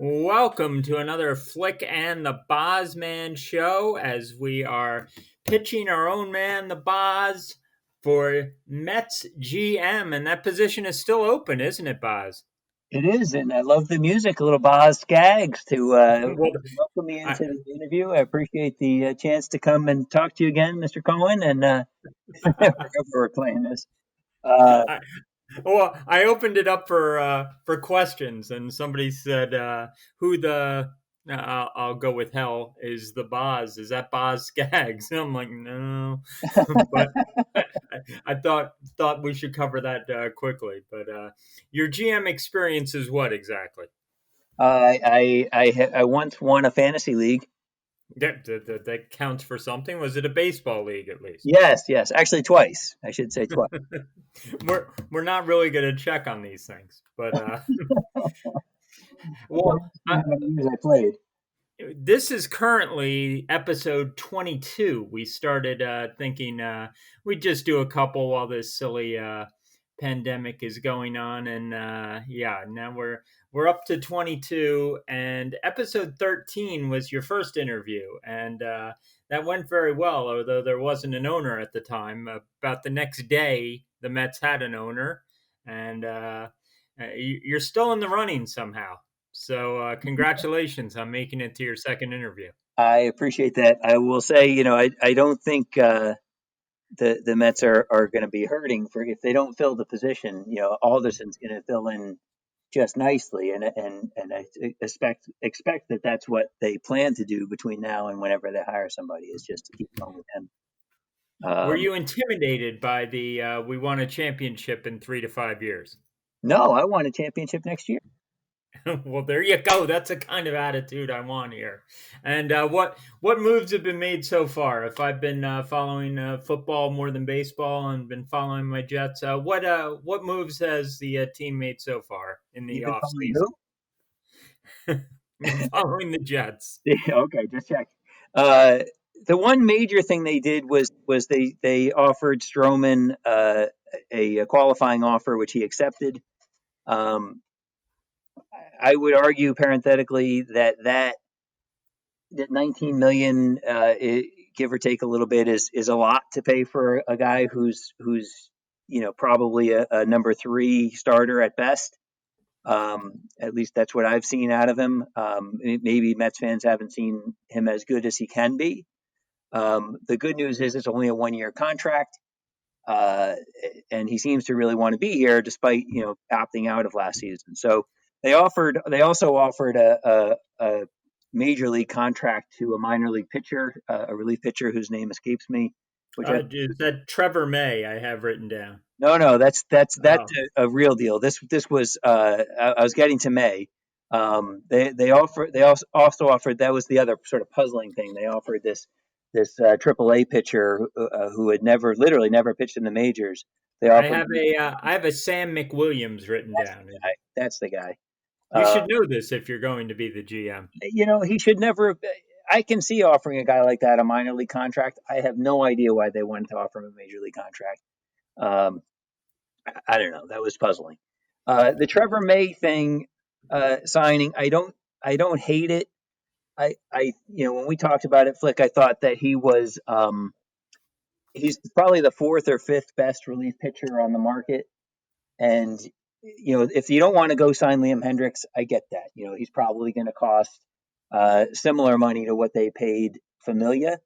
Welcome to another Flick and the Bozman show as we are pitching our own man, the Boz, for Mets GM. And that position is still open, isn't it, Boz? It is, and I love the music. A little Boz Skaggs to Well, welcome me I, into the interview. I appreciate the chance to come and talk to you again, Mr. Cohen, and wherever we're playing this. Uh, I, I opened it up for questions, and somebody said, "Who the?" I'll go with hell. Is the Boz? Is that Boz Skaggs? And I'm like, no, but I thought we should cover that quickly. But your GM experience is what exactly? I once won a fantasy league. That counts for something. Was it a baseball league at least? Yes, actually twice. I should say twice. We're not really going to check on these things, but well, How many years I played. this is currently episode 22. We started thinking we'd just do a couple while this silly pandemic is going on, and now we're up to 22. And episode 13 was your first interview, and that went very well. Although there wasn't an owner at the time. About the next day, the Mets had an owner, and you're still in the running somehow. So, congratulations on making it to your second interview. I appreciate that. I will say, I don't think the Mets are going to be hurting for if they don't fill the position. Alderson's going to fill in just nicely, and I expect that that's what they plan to do between now and whenever they hire somebody is just to keep going with him. Were Um, you intimidated by the we won a championship in 3 to 5 years? no, I want a championship next year. Well, there you go. That's the kind of attitude I want here. And what moves have been made so far? If I've been following football more than baseball and been following my Jets, what moves has the team made so far in You've the been off following season? Following the Jets. who? Okay, just check. Uh, the one major thing they did was they offered Stroman a qualifying offer, which he accepted. Um, I would argue parenthetically that 19 million, give or take a little bit, is a lot to pay for a guy who's probably a number three starter at best. At least that's what I've seen out of him. Maybe Mets fans haven't seen him as good as he can be. The good news is it's only a 1 year contract, uh, and he seems to really want to be here despite opting out of last season. So they also offered a major league contract to a minor league pitcher, a relief pitcher whose name escapes me. Which Is that Trevor May? I have written down. no, that's Oh, a real deal. This was I was getting to May. They also offered, that was the other sort of puzzling thing. They offered this AAA pitcher who had literally never pitched in the majors. They offered I have a Sam McWilliams written that's down. the guy. That's the guy. You Uh, should know this if you're going to be the GM. he should never have. I can see offering a guy like that a minor league contract. I have no idea why they wanted to offer him a major league contract. Um, I don't know. That was puzzling. The Trevor May thing, signing, I don't hate it. When we talked about it, Flick, I thought that he's probably the fourth or fifth best relief pitcher on the market. And if you don't want to go sign Liam Hendriks, I get that. He's probably going to cost similar money to what they paid Familia,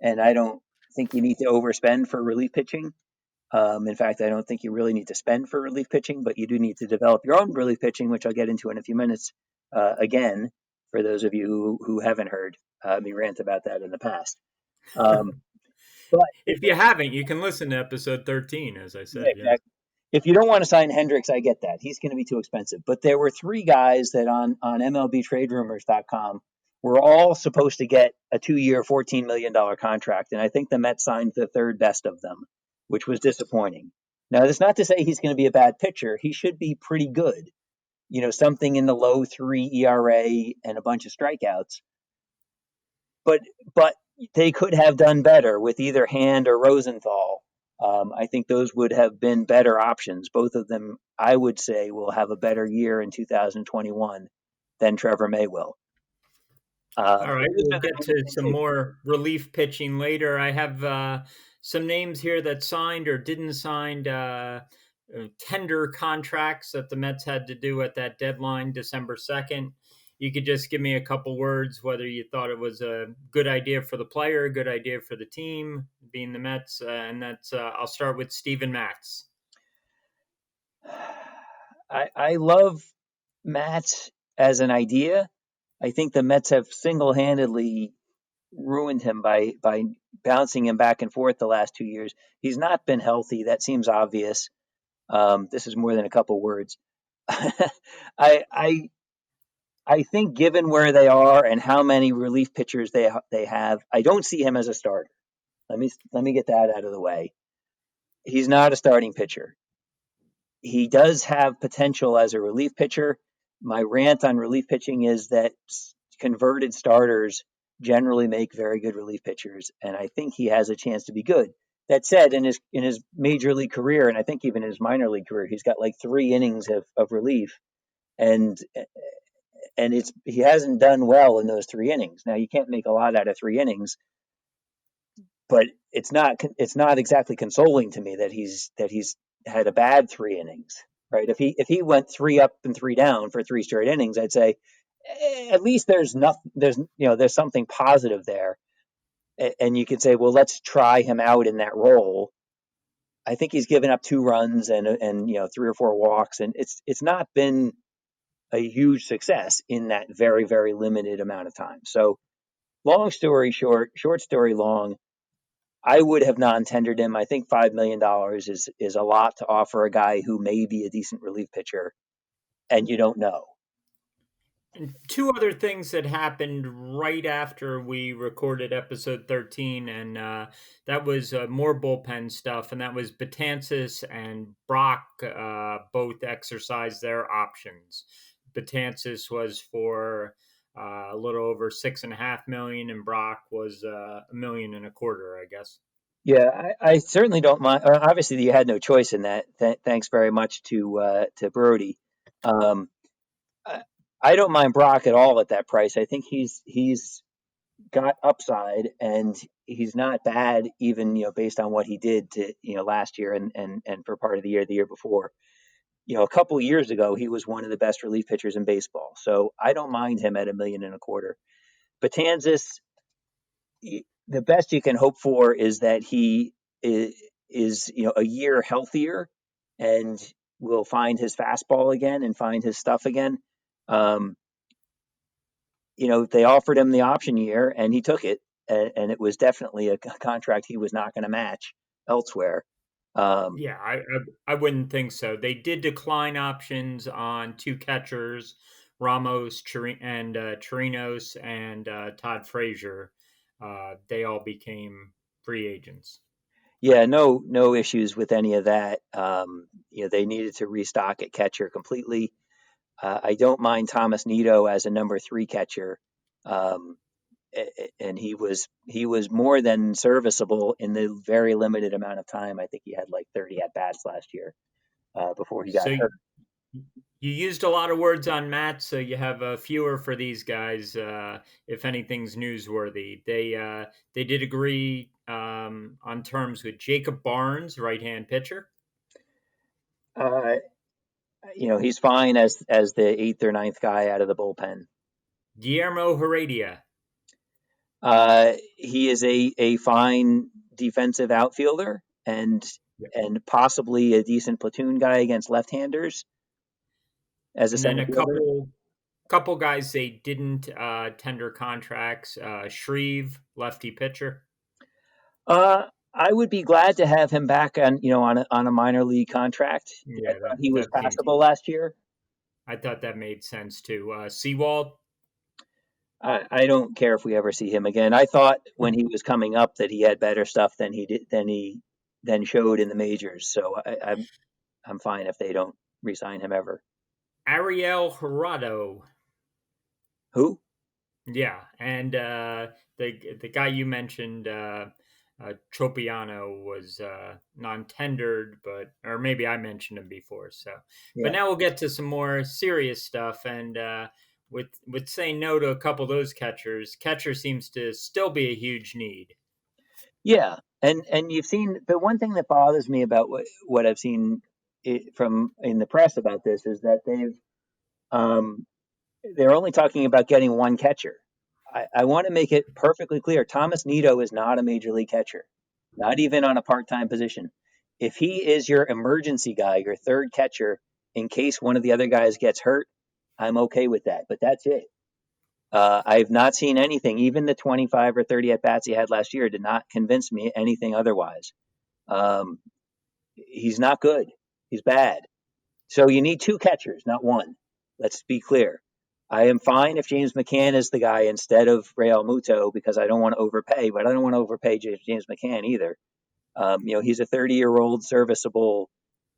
and I don't think you need to overspend for relief pitching. In fact, I don't think you really need to spend for relief pitching, but you do need to develop your own relief pitching, which I'll get into in a few minutes. Again, for those of you who haven't heard me rant about that in the past. Um, but If you haven't, you can listen to episode 13, as I yeah, said. Yeah. exactly. If you don't want to sign Hendricks, I get that. He's going to be too expensive. But there were three guys that on MLBTradeRumors.com were all supposed to get a 2 year, $14 million contract. And I think the Mets signed the third best of them, which was disappointing. Now, that's not to say he's going to be a bad pitcher. He should be pretty good. Something in the low 3 ERA and a bunch of strikeouts. But they could have done better with either Hand or Rosenthal. I think those would have been better options. Both of them, I would say, will have a better year in 2021. than Trevor May will. All right, Those we'll are the get main to things some more relief pitching later. I have some names here that signed or didn't sign tender contracts that the Mets had to do at that deadline, December 2nd. You could just give me a couple words whether you thought it was a good idea for the player, a good idea for the team, being the Mets, and that's I'll start with Steven Matz. I love Matz as an idea. I think the Mets have single-handedly ruined him by bouncing him back and forth the last 2 years. He's not been healthy. That seems obvious. This is more than a couple words. I I think given where they are and how many relief pitchers they have, I don't see him as a starter. Let me get that out of the way. He's not a starting pitcher. He does have potential as a relief pitcher. My rant on relief pitching is that converted starters generally make very good relief pitchers, and I think he has a chance to be good. That said, in his major league career, and I think even in his minor league career, he's got like 3 innings of relief, and he hasn't done well in those 3 innings. Now you can't make a lot out of 3 innings, but it's not exactly consoling to me that he's had a bad 3 innings, right? If he went 3 up and 3 down for 3 straight innings, I'd say at least there's nothing there's something positive there, and you could say, well, let's try him out in that role. I think he's given up 2 runs and 3 or 4 walks, and it's not been a huge success in that very, very limited amount of time. So long story short, short story long, I would have non-tendered him. I think $5 million is a lot to offer a guy who may be a decent relief pitcher, and you don't know. And two other things that happened right after we recorded episode 13, and that was more bullpen stuff, and that was Betances and Brock both exercised their options. Betances was for a little over 6.5 million, and Brock was 1.25 million, I guess. Yeah, I certainly don't mind. Obviously, you had no choice in that. Thanks very much to Brody. Um, I, I don't mind Brock at all at that price. I think he's got upside, and he's not bad even based on what he did to last year and for part of the year before. A couple of years ago, he was one of the best relief pitchers in baseball. So I don't mind him at 1.25 million. Betances, the best you can hope for is that he is a year healthier and will find his fastball again and find his stuff again. Um, they offered him the option year and he took it, and it was definitely a contract he was not going to match elsewhere. Yeah, I wouldn't think so. They did decline options on two catchers, Ramos and Chirinos and Todd Frazier. They all became free agents. Yeah, no issues with any of that. They needed to restock at catcher completely. I don't mind Thomas Nido as a number 3 catcher, um, and he was more than serviceable in the very limited amount of time. I think he had like 30 at bats last year before he got So hurt. you used a lot of words on Matt, so you have fewer for these guys. If anything's newsworthy, they did agree on terms with Jacob Barnes, right-hand pitcher. Uh, he's fine as the 8th or ninth guy out of the bullpen. Guillermo Heredia. He is a fine defensive outfielder and Yep. and possibly a decent platoon guy against left-handers as a And then center a fielder. couple guys they didn't tender contracts. Shreve, lefty pitcher. I would be glad to have him back on a minor league contract. I Yeah, thought he was that seems. passable last year. I thought that made sense too. Seawald. I don't care if we ever see him again. I thought when he was coming up that he had better stuff than he showed in the majors. So I'm fine if they don't re-sign him ever. Ariel Gerardo. Who? Yeah, and the guy you mentioned, Tropiano, was non-tendered, or maybe I mentioned him before. So, but Yeah. now we'll get to some more serious stuff, and with saying no to a couple of those catchers, catcher seems to still be a huge need. Yeah, and you've seen the one thing that bothers me about what I've seen from in the press about this is that um, they're only talking about getting one catcher. I want to make it perfectly clear: Thomas Nido is not a major league catcher, not even on a part-time position. If he is your emergency guy, your third catcher, in case one of the other guys gets hurt, I'm okay with that. But that's it. I've not seen anything. Even the 25 or 30 at bats he had last year did not convince me anything otherwise. Um, he's not good. He's bad. So you need two catchers, not one. Let's be clear. I am fine if James McCann is the guy instead of Real Muto because I don't want to overpay, but I don't want to overpay James McCann either. He's a 30-year-old, serviceable,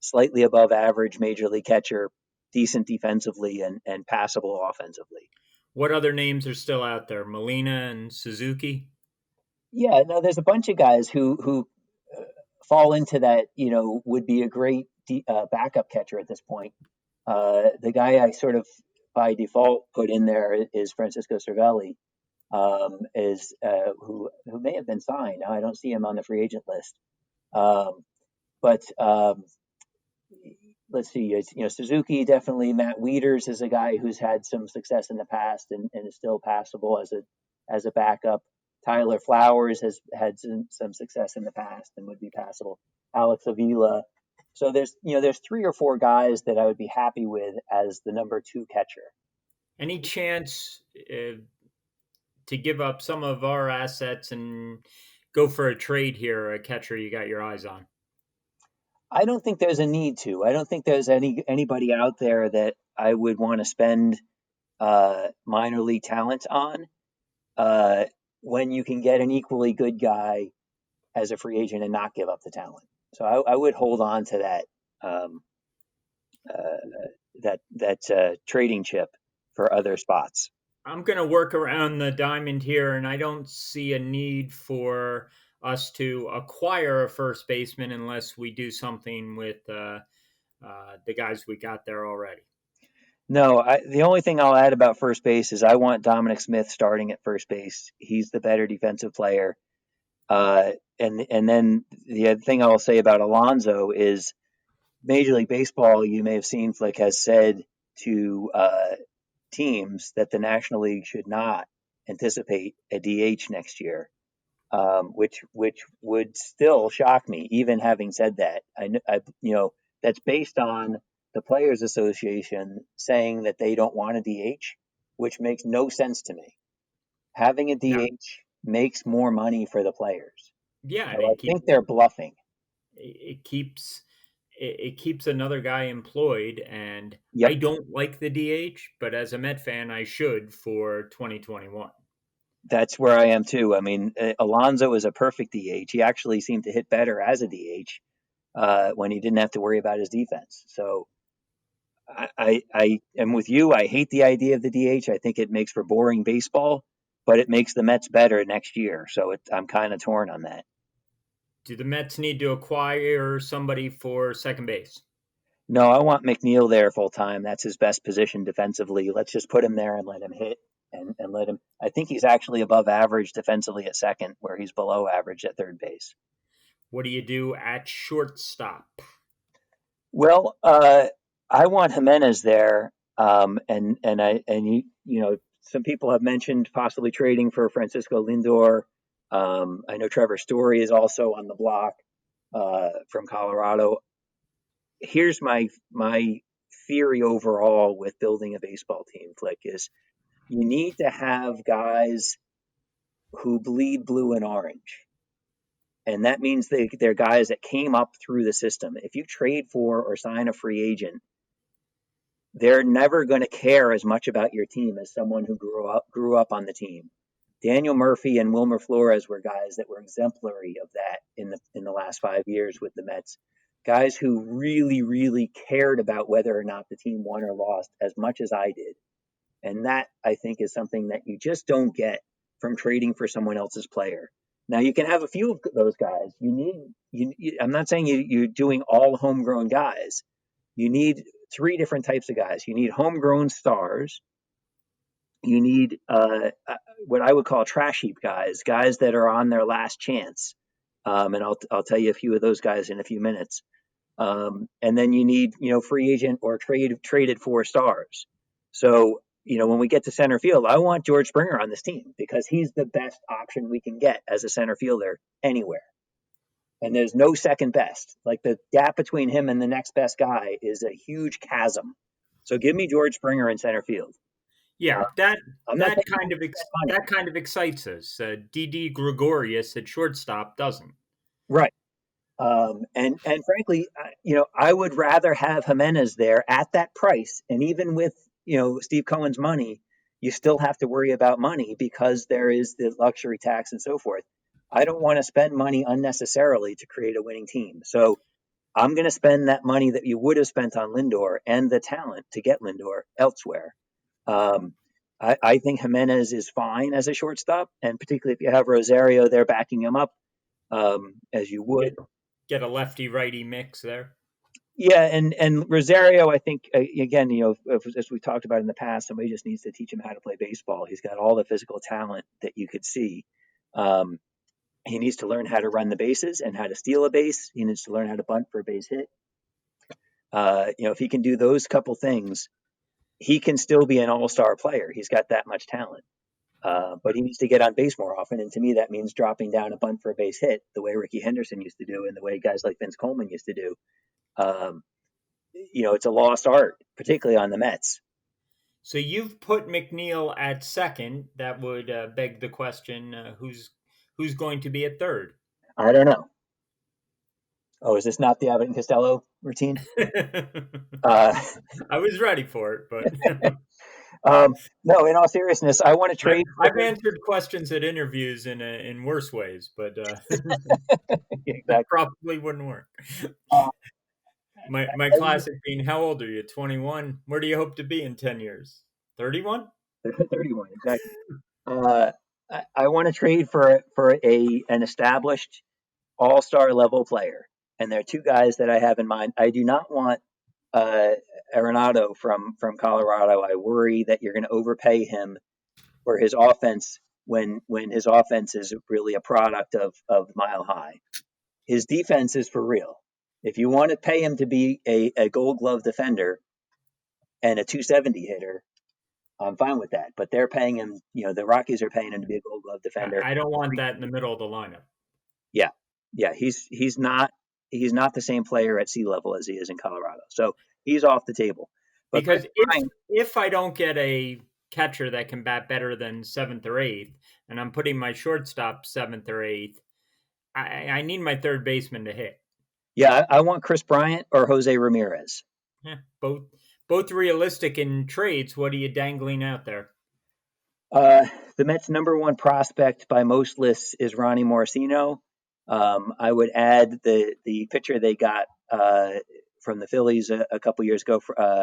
slightly above average major league catcher, decent defensively and passable offensively. What other names are still out there? Molina and Suzuki? Yeah, no, there's a bunch of guys who fall into that. Would be a great backup catcher at this point. The guy I sort of by default put in there is Francisco Cervelli, is who may have been signed. I don't see him on the free agent list. But let's see, Suzuki definitely. Matt Wieters is a guy who's had some success in the past and is still passable as a backup. Tyler Flowers has had some success in the past and would be passable. Alex Avila. So there's three or four guys that I would be happy with as the number two catcher. Any chance to give up some of our assets and go for a trade here, a catcher you got your eyes on? I don't think there's a need to. I don't think there's anybody out there that I would want to spend minor league talent on when you can get an equally good guy as a free agent and not give up the talent. So I would hold on to that trading chip for other spots. I'm going to work around the diamond here, and I don't see a need for us to acquire a first baseman unless we do something with the guys we got there already. No, the only thing I'll add about first base is I want Dominic Smith starting at first base. He's the better defensive player. And then the other thing I'll say about Alonso is Major League Baseball, you may have seen, Flick has said to teams that the National League should not anticipate a DH next year, which would still shock me, even having said that. That's based on the Players Association saying that they don't want a DH, which makes no sense to me. Having a DH makes more money for the players. Yeah, So I think they're bluffing. It keeps another guy employed, and Yep. I don't like the DH, but as a Met fan, I should for 2021. That's where I am too. I mean, Alonso is a perfect DH. He actually seemed to hit better as a DH when he didn't have to worry about his defense. So I am with you. I hate the idea of the DH. I think it makes for boring baseball, but it makes the Mets better next year. So I'm kind of torn on that. Do the Mets need to acquire somebody for second base? No, I want McNeil there full time. That's his best position defensively. Let's just put him there and let him hit and let him. I think he's actually above average defensively at second, where he's below average at third base. What do you do at shortstop? Well, I want Jimenez there, some people have mentioned possibly trading for Francisco Lindor. I know Trevor Story is also on the block from Colorado. Here's my theory overall with building a baseball team, Flick, is you need to have guys who bleed blue and orange. And that means they're guys that came up through the system. If you trade for or sign a free agent, they're never going to care as much about your team as someone who grew up on the team. Daniel Murphy and Wilmer Flores were guys that were exemplary of that in the last 5 years with the Mets. Guys who really, really cared about whether or not the team won or lost as much as I did. And that, I think, is something that you just don't get from trading for someone else's player. Now, you can have a few of those guys. I'm not saying you're doing all homegrown guys. You need three different types of guys. You need homegrown stars. You need what I would call trash heap guys that are on their last chance. And I'll tell you a few of those guys in a few minutes. And then you need, free agent or traded 4 stars. So, when we get to center field, I want George Springer on this team because he's the best option we can get as a center fielder anywhere. And there's no second best. Like the gap between him and the next best guy is a huge chasm. So give me George Springer in center field. Yeah, I'm not that kind of excites us. Didi Gregorius at shortstop doesn't. right. And frankly, I would rather have Jimenez there at that price. And even with, Steve Cohen's money, you still have to worry about money because there is the luxury tax and so forth. I don't want to spend money unnecessarily to create a winning team. So I'm going to spend that money that you would have spent on Lindor and the talent to get Lindor elsewhere. I think Jimenez is fine as a shortstop, and particularly if you have Rosario there backing him up, as you would. Get a lefty righty mix there. Yeah, and Rosario, I think again, as we talked about in the past, somebody just needs to teach him how to play baseball. He's got all the physical talent that you could see. He needs to learn how to run the bases and how to steal a base. He needs to learn how to bunt for a base hit. If he can do those couple things, he can still be an all-star player. He's got that much talent. But he needs to get on base more often. And to me, that means dropping down a bunt for a base hit the way Ricky Henderson used to do and the way guys like Vince Coleman used to do. It's a lost art, particularly on the Mets. So you've put McNeil at second. That would beg the question, who's going to be at third? I don't know. Oh, is this not the Abbott and Costello routine? I was ready for it, but no. In all seriousness, I want to trade. I've answered questions at interviews in worse ways, but exactly. that probably wouldn't work. My classic being, how old are you? 21. Where do you hope to be in 10 years? 31. 31, exactly. I want to trade for an established all-star level player, and there are 2 guys that I have in mind. I do not want Arenado from Colorado. I worry that you're going to overpay him for his offense when his offense is really a product of Mile High. His defense is for real. If you want to pay him to be a Gold Glove defender and a 270 hitter, I'm fine with that. But they're paying him. The Rockies are paying him to be a Gold Glove defender. I don't want that in the middle of the lineup. Yeah. He's not the same player at sea level as he is in Colorado. So he's off the table. But because if I don't get a catcher that can bat better than 7th or 8th, and I'm putting my shortstop 7th or 8th, I need my third baseman to hit. Yeah, I want Chris Bryant or Jose Ramirez. Yeah, both realistic in trades. What are you dangling out there? The Mets' number 1 prospect by most lists is Ronnie Morosino. I would add the pitcher they got from the Phillies a couple years ago,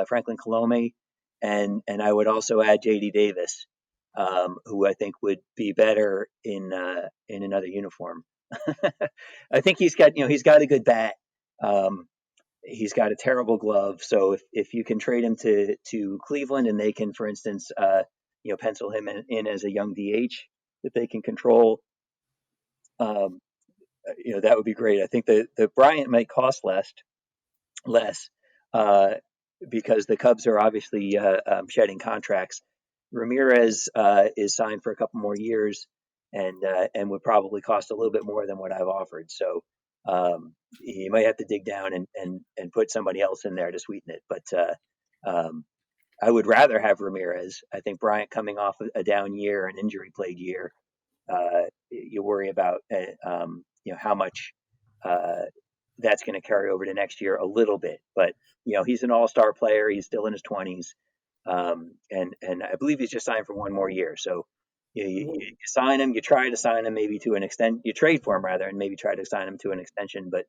Franklin Colome, and I would also add J.D. Davis, who I think would be better in another uniform. I think he's got a good bat. He's got a terrible glove. So if you can trade him to Cleveland and they can, for instance, pencil him in as a young DH that they can control, that would be great. I think the Bryant might cost less, because the Cubs are obviously shedding contracts. Ramirez is signed for a couple more years and would probably cost a little bit more than what I've offered. So you might have to dig down and put somebody else in there to sweeten it. But I would rather have Ramirez. I think Bryant coming off a down year, an injury plagued year, you worry about how much that's going to carry over to next year a little bit. But he's an all-star player. He's still in his 20s, and I believe he's just signed for 1 more year. So you sign him, you try to sign him maybe to an extent. You trade for him rather, and maybe try to sign him to an extension. But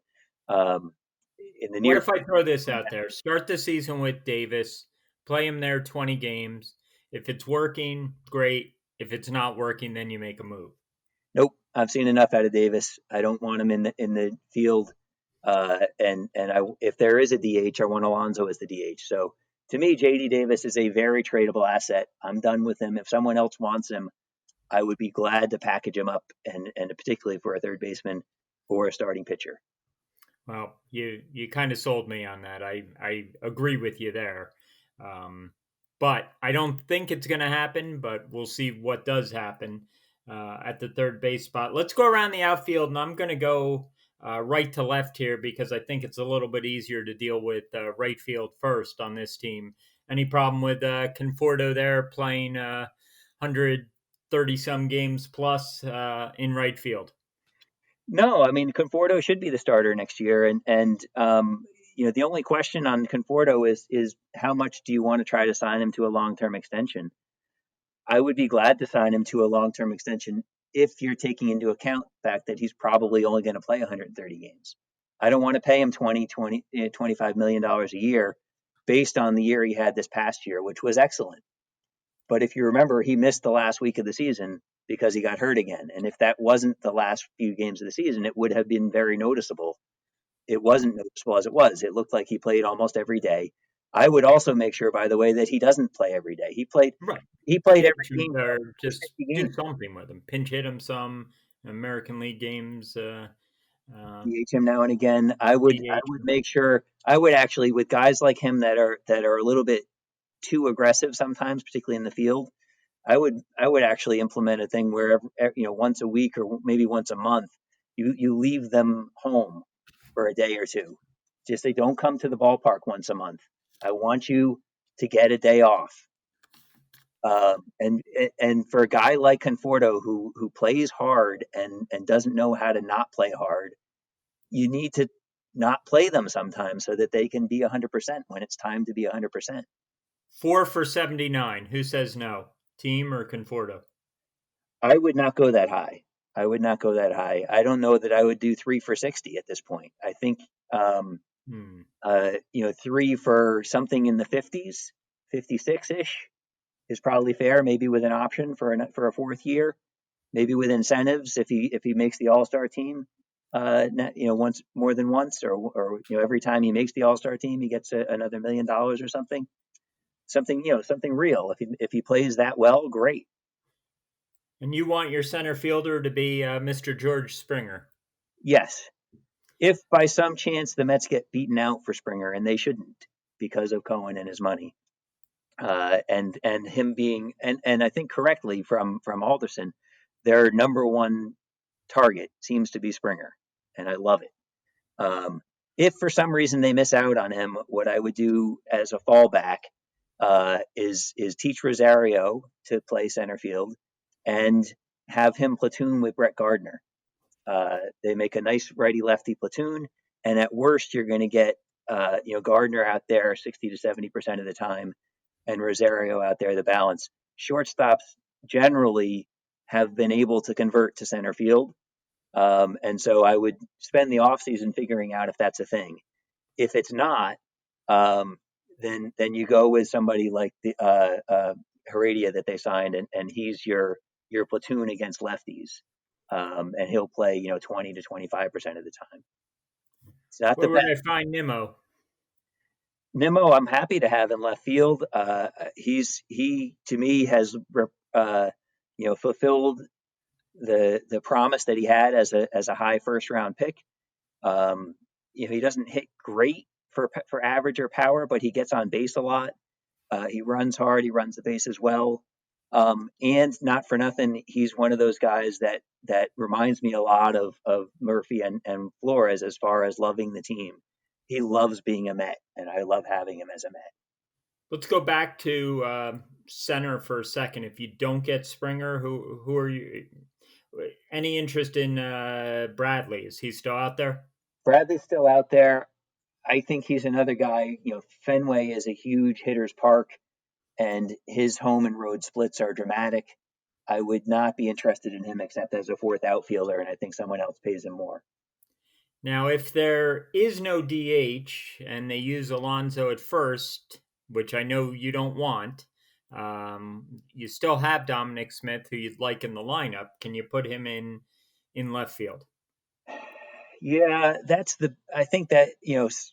in the near, what if I throw this out there? Start the season with Davis, play him there 20 games. If it's working, great. If it's not working, then you make a move. Nope, I've seen enough out of Davis. I don't want him in the field. And if there is a DH, I want Alonso as the DH. So To me, JD Davis is a very tradable asset. I'm done with him. If someone else wants him, I would be glad to package him up, and particularly for a third baseman or a starting pitcher. Well, you kind of sold me on that. I agree with you there. Um, but I don't think it's going to happen, but we'll see what does happen at the third base spot. Let's go around the outfield, and I'm going to go right to left here because I think it's a little bit easier to deal with right field first on this team. Any problem with Conforto there playing 130 some games plus in right field? No, I mean Conforto should be the starter next year, and the only question on Conforto is how much do you want to try to sign him to a long term extension? I would be glad to sign him to a long term extension if you're taking into account the fact that he's probably only going to play 130 games. I don't want to pay him 25 million dollars a year based on the year he had this past year, which was excellent. But if you remember, he missed the last week of the season because he got hurt again. And if that wasn't the last few games of the season, it would have been very noticeable. It wasn't noticeable as it was. It looked like he played almost every day. I would also make sure, by the way, that he doesn't play every day. Right. He played every DH him game or for just 60 do games. something with him. Pinch hit him some American League games. DH him now and again. I DH would him. make sure I would actually with guys like him that are a little bit too aggressive sometimes, particularly in the field. I would actually implement a thing where once a week or maybe once a month you leave them home for a day or two. Just they don't come to the ballpark once a month. I want you to get a day off. And for a guy like Conforto who plays hard and doesn't know how to not play hard, you need to not play them sometimes so that they can be 100% when it's time to be 100%. 4 for 79. Who says no? Team or Conforto? I would not go that high. I would not go that high. I don't know that I would do 3 for 60 at this point. I think, um, Hmm. 3 for something in the 50s, 56 ish is probably fair. Maybe with an option for a fourth year, maybe with incentives if he makes the All Star team. Once more than once, or every time he makes the All Star team, he gets another $1 million or something. Something real. If he plays that well, great. And you want your center fielder to be Mr. George Springer? Yes, if by some chance the Mets get beaten out for Springer, and they shouldn't because of Cohen and his money, and him being and I think correctly from Alderson, their number one target seems to be Springer, and I love it. If for some reason they miss out on him, what I would do as a fallback is teach Rosario to play center field and have him platoon with Brett Gardner. They make a nice righty lefty platoon, and at worst, you're going to get Gardner out there 60 to 70% of the time, and Rosario out there the balance. Shortstops generally have been able to convert to center field, and so I would spend the offseason figuring out if that's a thing. If it's not, um, then you go with somebody like the Heredia that they signed, and he's your platoon against lefties, and he'll play 20 to 25% of the time. It's not the Where would best. I find Nimmo? Nimmo, I'm happy to have in left field. He to me has fulfilled the promise that he had as a high first round pick. He doesn't hit great for average or power, but he gets on base a lot. He runs hard. He runs the bases well. And not for nothing, he's one of those guys that reminds me a lot of Murphy and Flores as far as loving the team. He loves being a Met, and I love having him as a Met. Let's go back to center for a second. If you don't get Springer, who are you? Any interest in Bradley? Is he still out there? Bradley's still out there. I think he's another guy. Fenway is a huge hitter's park, and his home and road splits are dramatic. I would not be interested in him except as a fourth outfielder, and I think someone else pays him more. Now, if there is no DH and they use Alonso at first, which I know you don't want, you still have Dominic Smith, who you'd like in the lineup. Can you put him in left field? Yeah, I think that,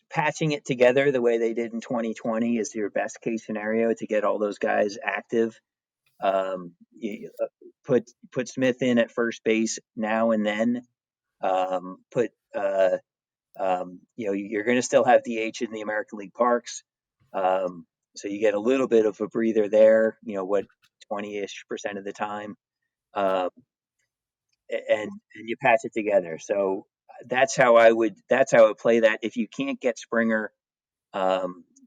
patching it together the way they did in 2020 is your best case scenario to get all those guys active. You put Smith in at first base now and then. Put you're going to still have DH in the American League parks, so you get a little bit of a breather there. 20-ish% of the time. Um, and you patch it together. So that's how I would play that. If you can't get Springer,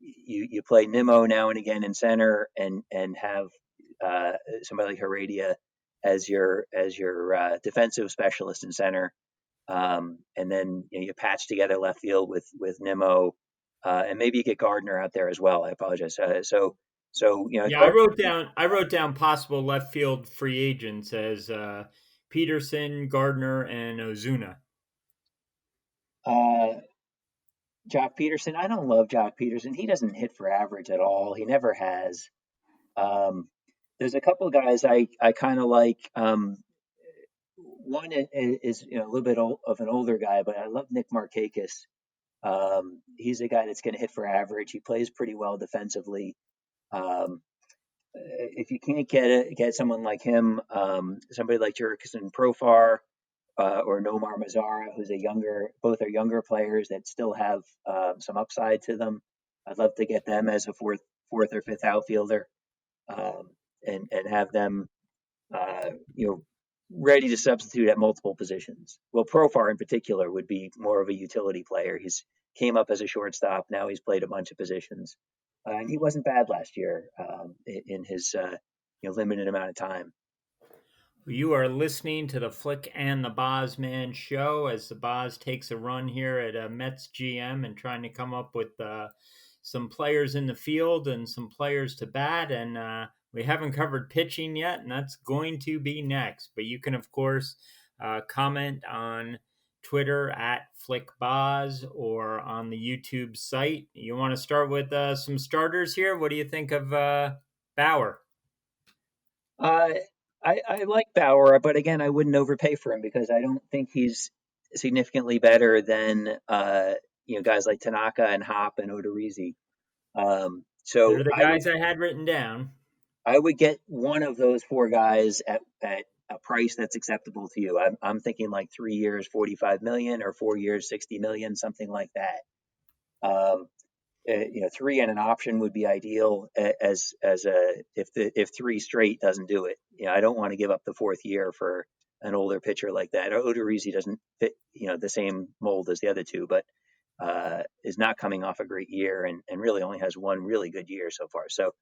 you play Nimmo now and again in center, and have somebody like Heredia as your defensive specialist in center, and then you patch together left field with Nimmo, and maybe you get Gardner out there as well. I apologize. Yeah, Gardner. I wrote down possible left field free agents as Peterson, Gardner, and Ozuna. Uh, Jock Peterson. I don't love Jock Peterson. He doesn't hit for average at all. He never has. Um, there's a couple of guys I kind of like. One is a little bit of an older guy, but I love Nick Markakis. He's a guy that's going to hit for average. He plays pretty well defensively. Um, if you can't get someone like him, somebody like Jurickson Profar, or Nomar Mazara, both are younger players that still have some upside to them. I'd love to get them as a fourth or fifth outfielder, um, and have them, uh, you know, ready to substitute at multiple positions. Well, Profar in particular would be more of a utility player. He's came up as a shortstop. Now he's played a bunch of positions, and he wasn't bad last year, in his limited amount of time. You are listening to the Flick and the Boz Man show as the Boz takes a run here at Mets GM and trying to come up with some players in the field and some players to bat. And we haven't covered pitching yet, and that's going to be next. But you can, of course, comment on Twitter at FlickBoz or on the YouTube site. You want to start with some starters here? What do you think of Bauer? Uh, I like Bauer, but again, I wouldn't overpay for him because I don't think he's significantly better than guys like Tanaka and Hop and Odorizzi. They're So the I would guys I had written down. I would get one of those four guys at a price that's acceptable to you. I'm thinking like 3 years, 45 million, or 4 years, 60 million, something like that. Um, three and an option would be ideal, as a if three straight doesn't do it. I don't want to give up the fourth year for an older pitcher like that. Odorizzi doesn't fit the same mold as the other two, but is not coming off a great year, and really only has one really good year so far. So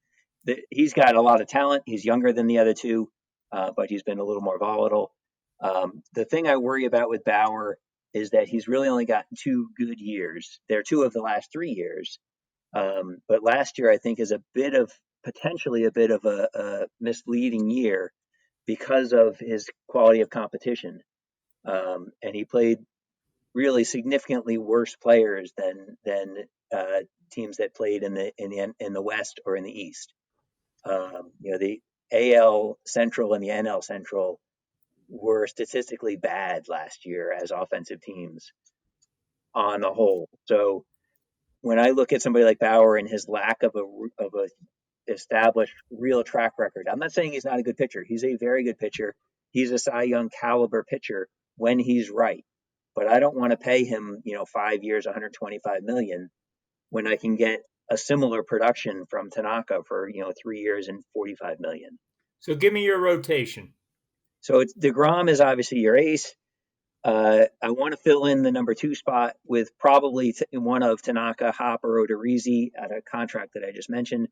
he's got a lot of talent. He's younger than the other two, but he's been a little more volatile. The thing I worry about with Bauer is that he's really only got 2 good years. They're two of the last 3 years, but last year I think is potentially a bit of a misleading year because of his quality of competition, and he played really significantly worse players than teams that played in the West or in the East. The AL Central and the NL Central were statistically bad last year as offensive teams on the whole. So when I look at somebody like Bauer and his lack of a established real track record, I'm not saying he's not a good pitcher. He's a very good pitcher. He's a Cy Young caliber pitcher when he's right. But I don't want to pay him, 5 years, 125 million, when I can get a similar production from Tanaka for 3 years and 45 million. So give me your rotation. So DeGrom is obviously your ace. I want to fill in the number 2 spot with probably one of Tanaka, Hop, or Odorizzi at a contract that I just mentioned.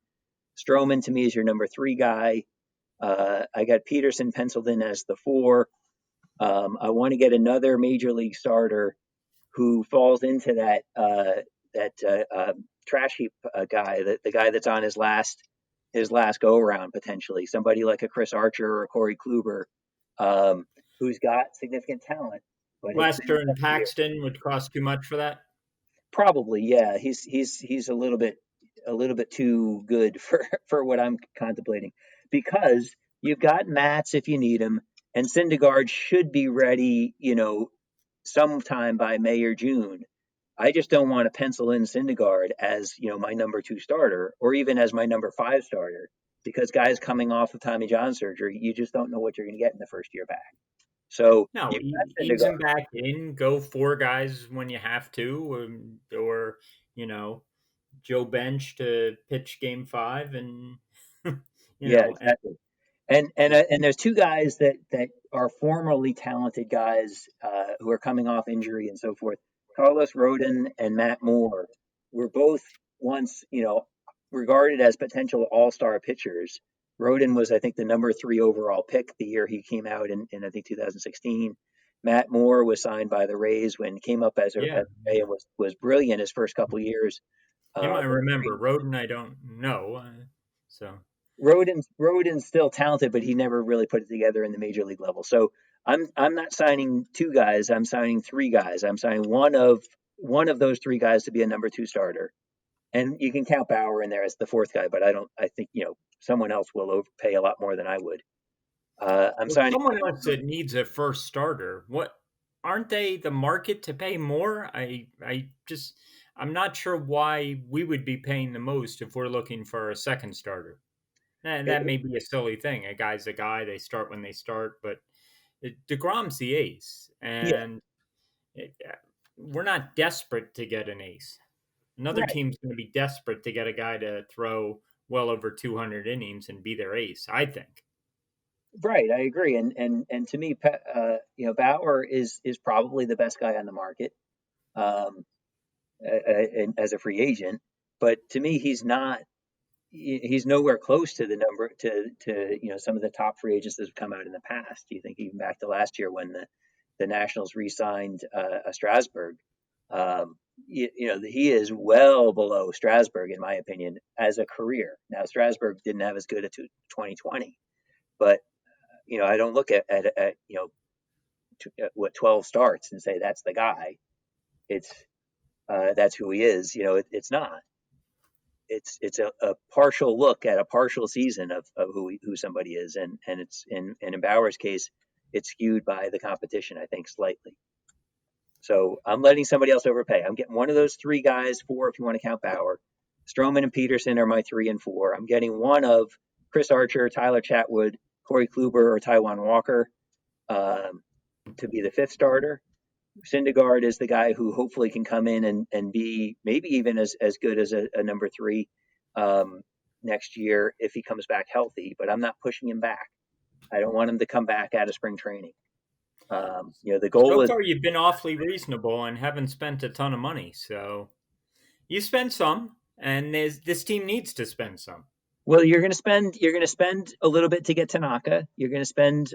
Stroman to me is your number 3 guy. I got Peterson penciled in as the 4. I want to get another major league starter who falls into that trash heap guy, the guy that's on his last go around potentially. Somebody like a Chris Archer or a Corey Kluber, who's got significant talent, but has been Lester and a year. Paxton would cost too much for that. Probably, yeah. He's a little bit too good for what I'm contemplating, because you've got Mats if you need him, and Syndergaard should be ready, sometime by May or June. I just don't want to pencil in Syndergaard as my number two starter or even as my number five starter because guys coming off of Tommy John surgery, you just don't know what you're going to get in the first year back. So No, you got ease Syndergaard. them back in. Go four guys when you have to, or you know, Joe Bench to pitch Game 5, and Yeah, and exactly. And there's two guys that are formerly talented guys who are coming off injury and so forth. Carlos Rodon and Matt Moore were both once regarded as potential all-star pitchers. Rodon was, I think, the number 3 overall pick the year he came out in I think 2016. Matt Moore was signed by the Rays when he came up yeah, as a Ray and was brilliant his first couple of years. you might But remember Roden. I don't know, so Rodon's still talented, but he never really put it together in the major league level. So I'm not signing two guys. I'm signing three guys. I'm signing one of those three guys to be a number two starter, and you can count Bauer in there as the fourth guy. But I don't. I think someone else will overpay a lot more than I would. I'm well, signing. someone else that needs a first starter. What aren't they the market to pay more? I'm not sure why we would be paying the most if we're looking for a second starter. And that may be a silly thing. A guy's a guy. They start when they start, but DeGrom's the ace, Yeah, and it, we're not desperate to get an ace. Another right, team's going to be desperate to get a guy to throw well over 200 innings and be their ace, I think. right. I agree. And to me, Bauer is probably the best guy on the market. Um, as a free agent, but to me, he's nowhere close to the number to some of the top free agents that have come out in the past. You think even back to last year when the Nationals re-signed Strasburg. He is well below Strasburg in my opinion as a career. Now Strasburg didn't have as good a 2020, but I don't look at what 12 starts and say that's the guy. It's that's who he is. It's not. It's a partial look at a partial season of who somebody is, and it's in Bauer's case, it's skewed by the competition, I think, slightly. So I'm letting somebody else overpay. I'm getting one of those three guys, four if you want to count Bauer. Stroman and Peterson are my 3 and 4. I'm getting one of Chris Archer, Tyler Chatwood, Corey Kluber, or Taiwan Walker to be the fifth starter. Syndergaard is the guy who hopefully can come in and be maybe even as good as a number 3 next year if he comes back healthy. But I'm not pushing him back. I don't want him to come back out of spring training. The goal So is far, you've been awfully reasonable and haven't spent a ton of money. So you spent some, and this team needs to spend some. well, you're going to spend a little bit to get Tanaka. You're going to spend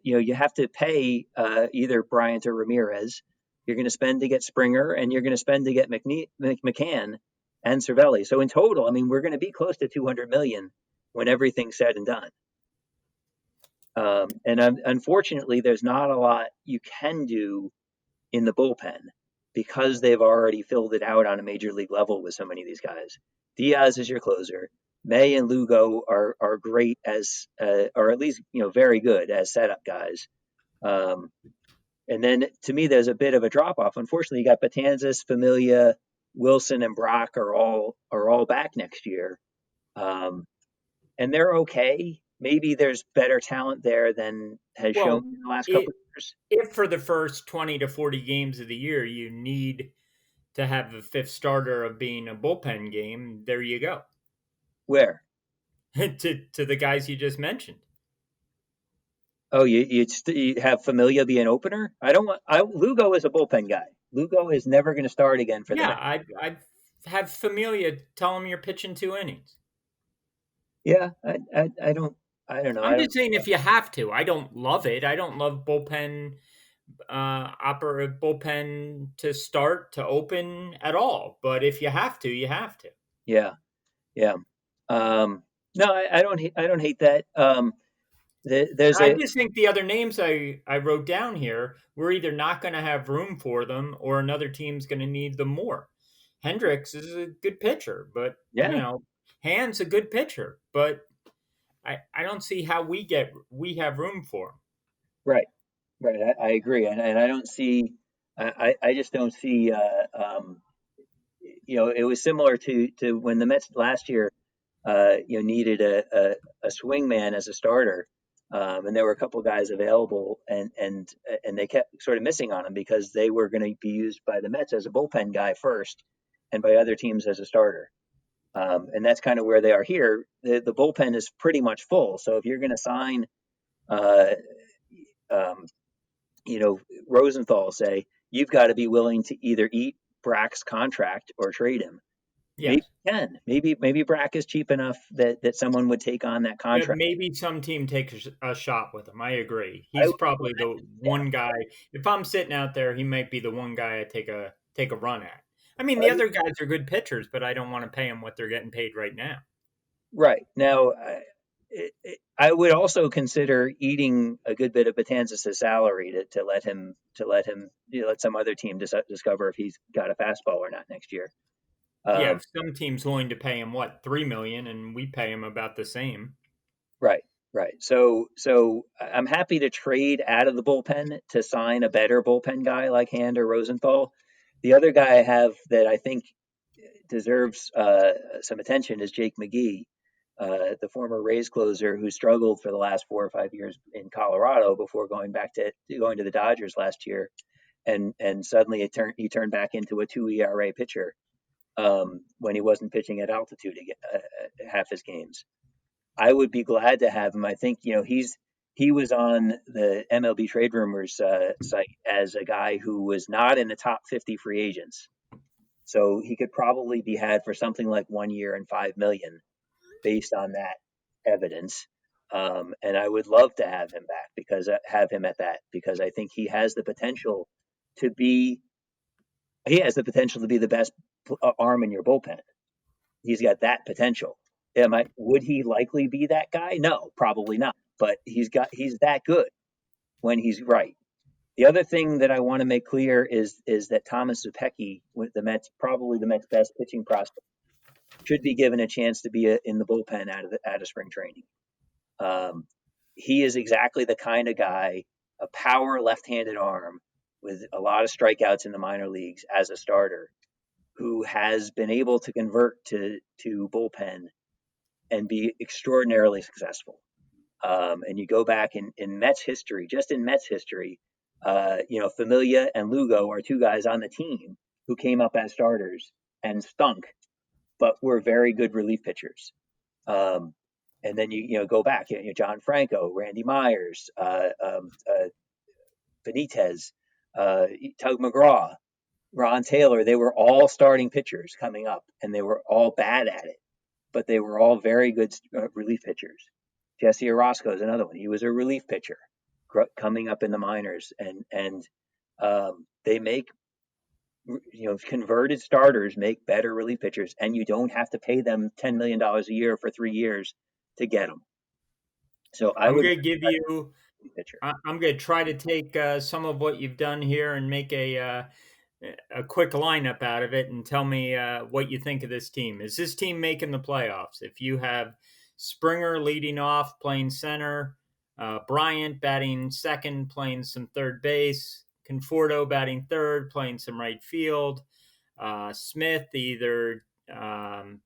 you have to pay either Bryant or Ramirez. You're going to spend to get Springer, and you're going to spend to get McCann and Cervelli. So in total, I mean, we're going to be close to 200 million when everything's said and done. Unfortunately, there's not a lot you can do in the bullpen because they've already filled it out on a major league level with so many of these guys. Diaz is your closer. May and Lugo are great as, or at least very good as setup guys. And then to me, there's a bit of a drop off. Unfortunately, you got Betances, Familia, Wilson, and Brock are all back next year, and they're okay. Maybe there's better talent there than has shown Well, in the last couple it, of years. if for the first 20 to 40 games of the year you need to have the fifth starter of being a bullpen game, there you go. Where? to the guys you just mentioned. Oh, you have Familia be an opener? I don't want. Lugo is a bullpen guy. Lugo is never going to start again for the Yeah, next. I have Familia tell him you're pitching 2 innings. Yeah, I don't. I don't know. I I'm don't. just saying if you have to. I don't love it. I don't love bullpen to start to open at all. But if you have to, you have to. Yeah, yeah. No, I don't. I don't hate that. There's I a just think the other names I wrote down here, we're either not going to have room for them or another team's going to need them more. Hendricks is a good pitcher, but yeah, Hand's a good pitcher, but I don't see how we have room for him. right. Right, I agree, and I don't see, I just don't see, it was similar to when the Mets last year, needed a swing man as a starter, and there were a couple guys available, and they kept sort of missing on him because they were going to be used by the Mets as a bullpen guy first, and by other teams as a starter. And that's kind of where they are here. The bullpen is pretty much full. So if you're going to sign, uh, um, Rosenthal, say, you've got to be willing to either eat Brack's contract or trade him. Maybe Yes. you can. Maybe Brack is cheap enough that someone would take on that Yeah, contract. maybe some team takes a shot with him. I agree. I He's would probably like the to see that. one guy. If I'm sitting out there, he might be the one guy I take a run at. I mean, the I would- other guys are good pitchers, but I don't want to pay them what they're getting paid right now. right now, I would also consider eating a good bit of Betances' salary to let him let some other team discover if he's got a fastball or not next year. Yeah, Um, if some team's willing to pay him what 3 million, and we pay him about the same. right, right. So I'm happy to trade out of the bullpen to sign a better bullpen guy like Hand or Rosenthal. The other guy I have that I think deserves some attention is Jake McGee, the former Rays closer who struggled for the last 4 or 5 years in Colorado before going to the Dodgers last year, and suddenly he turned back into a 2 ERA pitcher when he wasn't pitching at altitude again, half his games. I would be glad to have him. I think he was on the MLB Trade Rumors site as a guy who was not in the top 50 free agents, so he could probably be had for something like 1 year and 5 million based on that evidence. And I would love to have him at that because I think to be he has the potential to be the best arm in your bullpen. He's got that potential. Would he likely be that guy? No, probably not. But he's that good when he's right. The other thing that I want to make clear is that Thomas Zepecki, with probably the Mets' best pitching prospect, should be given a chance to be in the bullpen out of spring training. Um, he is exactly the kind of guy, a power left-handed arm with a lot of strikeouts in the minor leagues as a starter, who has been able to convert to bullpen and be extraordinarily successful. And you go back in Mets history, just in Mets history, Familia and Lugo are two guys on the team who came up as starters and stunk, but were very good relief pitchers. Um, and then go back, John Franco, Randy Myers, Benitez, Tug McGraw, Ron Taylor. They were all starting pitchers coming up, and they were all bad at it, but they were all very good relief pitchers. Jesse Orosco is another one. He was a relief pitcher coming up in the minors, and they make converted starters make better relief pitchers, and you don't have to pay them $10 million a year for 3 years to get them. So I I'm would going to give you. pitcher. I'm going to try to take some of what you've done here and make a quick lineup out of it, and tell me what you think of this team. Is this team making the playoffs? If you have Springer leading off, playing center, Bryant batting second, playing some third base, Conforto batting third, playing some right field, Smith either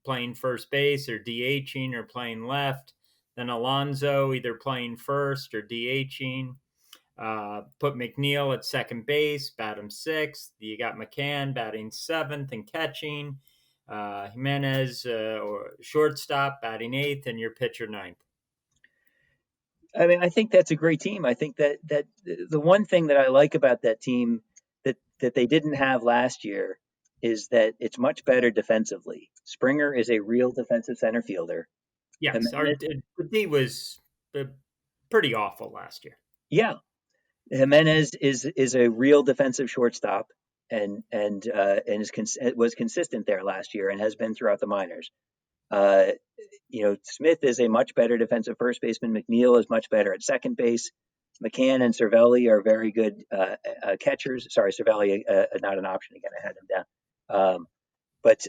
playing first base or DHing or playing left, then Alonso either playing first or DHing. Put McNeil at second base, bat him sixth. You got McCann batting seventh and catching. Jimenez or shortstop batting eighth, and your pitcher ninth. I mean, I think that's a great team. I think that the one thing that I like about that team that they didn't have last year is that it's much better defensively. Springer is a real defensive center fielder. Yes, our Jimenez, D was pretty awful last year. yeah, Jimenez is a real defensive shortstop and was consistent there last year and has been throughout the minors. Uh, Smith is a much better defensive first baseman. McNeil is much better at second base. McCann and Cervelli are very good catchers. Sorry, Cervelli not an option again. I had him down. But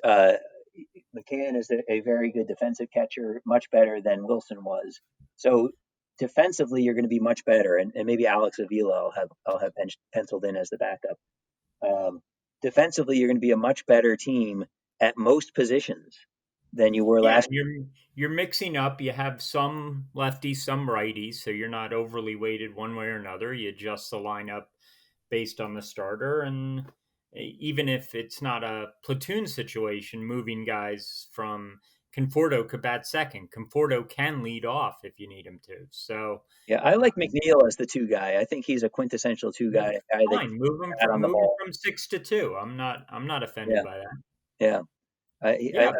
McCann is a very good defensive catcher, much better than Wilson was. So defensively you're going to be much better, and maybe Alex Avila I'll have penciled in as the backup. Defensively, you're going to be a much better team at most positions than you were Yeah, last. you're mixing up. You have some lefties, some righties, so you're not overly weighted one way or another. You adjust the lineup based on the starter, and even if it's not a platoon situation, moving guys from Conforto could bat second. Conforto can lead off if you need him to. So Yeah, I like McNeil as the two guy. I think he's a quintessential two guy, a guy that fine, can bat on the move him ball. from 6 to 2. I'm not offended Yeah, by that. yeah. I Yeah,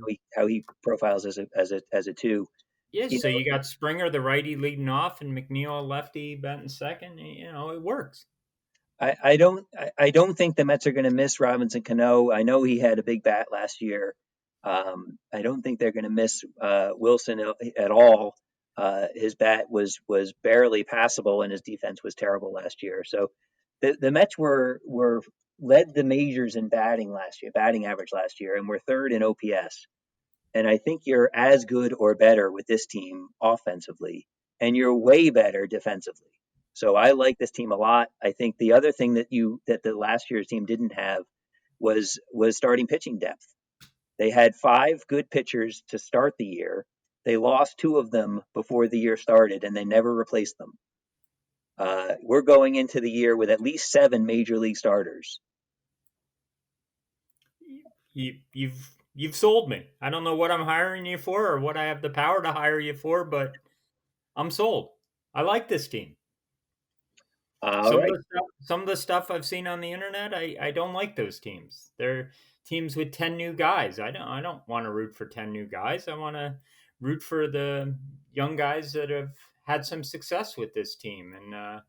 like how he profiles as a two. yeah, You so know, you got Springer, the righty, leading off, and McNeil, lefty, batting second. You know, it works. I don't think the Mets are going to miss Robinson Cano. I know he had a big bat last year. I don't think they're going to miss Wilson at all. His bat was barely passable, and his defense was terrible last year. So the Mets were led the majors in batting average last year, and were third in OPS. And I think you're as good or better with this team offensively, and you're way better defensively. So I like this team a lot. I think the other thing that the last year's team didn't have was starting pitching depth. They had five good pitchers to start the year. They lost two of them before the year started, and they never replaced them. We're going into the year with at least seven major league starters. You've sold me. I don't know what I'm hiring you for or what I have the power to hire you for, but I'm sold. I like this team. All right. Some of the stuff I've seen on the internet, I don't like those teams. They're teams with 10 new guys. I don't want to root for 10 new guys. I want to root for the young guys that have had some success with this team. And you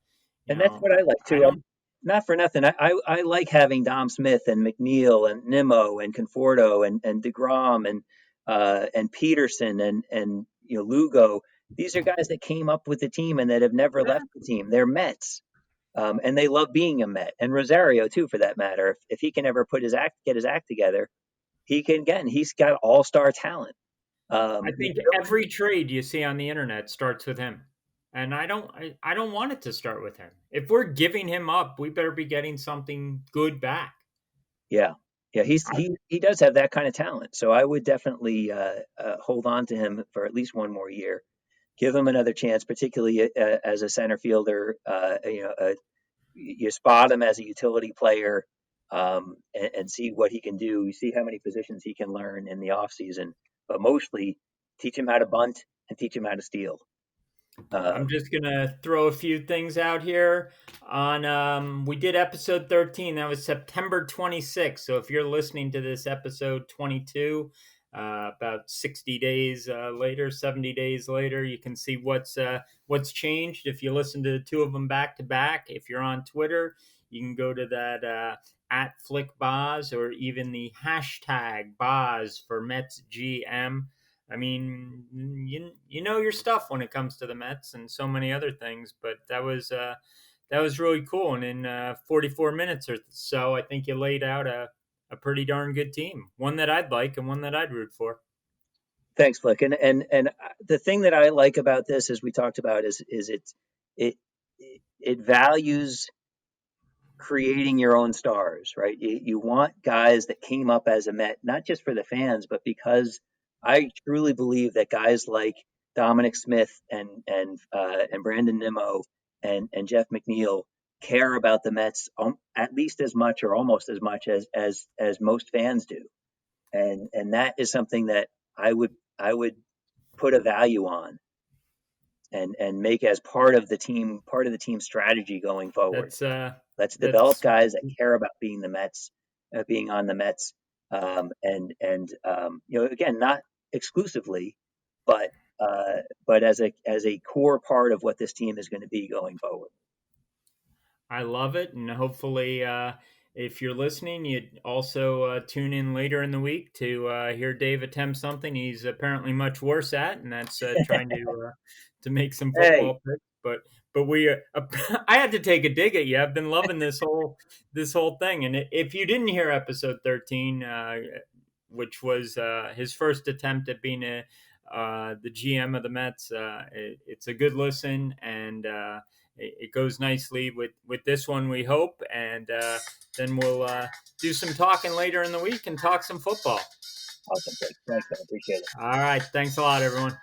And that's know, what I like I too. don't. Not for nothing. I like having Dom Smith and McNeil and Nimmo and Conforto and Degrom and Peterson and Lugo. These are guys that came up with the team and that have never left the team. They're Mets, and they love being a Met. And Rosario too, for that matter. If he can ever get his act together, he can. Again, he's got all-star talent. I think every trade you see on the internet starts with him. And I don't want it to start with him. If we're giving him up, we better be getting something good back. Yeah, yeah, I, he does have that kind of talent. So I would definitely hold on to him for at least one more year. Give him another chance, particularly as a center fielder. You spot him as a utility player, and see what he can do. You see how many positions he can learn in the off season, but mostly teach him how to bunt and teach him how to steal. I'm Um, just gonna throw a few things out here. On we did episode 13. That was September 26th. So if you're listening to this episode 22, about 60 days later, 70 days later, you can see what's changed. If you listen to the two of them back to back, if you're on Twitter, you can go to that at FlickBoz or even the hashtag Boz for Mets GM. I mean, you know your stuff when it comes to the Mets and so many other things, but that was really cool. And in 44 minutes or so, I think you laid out a pretty darn good team, one that I'd like and one that I'd root for. Thanks, Flick. And the thing that I like about this, as we talked about, is it it values creating your own stars, right? You want guys that came up as a Met, not just for the fans, but because I truly believe that guys like Dominic Smith and Brandon Nimmo and Jeff McNeil care about the Mets at least as much or almost as much as most fans do, and that is something that I would put a value on and make as part of the team strategy going forward. That's Let's develop that's guys that care about being the Mets, being on the Mets, again, not exclusively, but as a core part of what this team is going to be going forward. I love it, and hopefully, if you're listening, you also tune in later in the week to hear Dave attempt something he's apparently much worse at, and that's trying to make some Hey, football picks. But we, I had to take a dig at you. I've been loving this whole thing, and if you didn't hear episode 13, which was his first attempt at being the GM of the Mets. It's a good listen, and it goes nicely with this one, we hope. And then we'll do some talking later in the week and talk some football. Awesome. Thanks, man. Appreciate it. All right. Thanks a lot, everyone.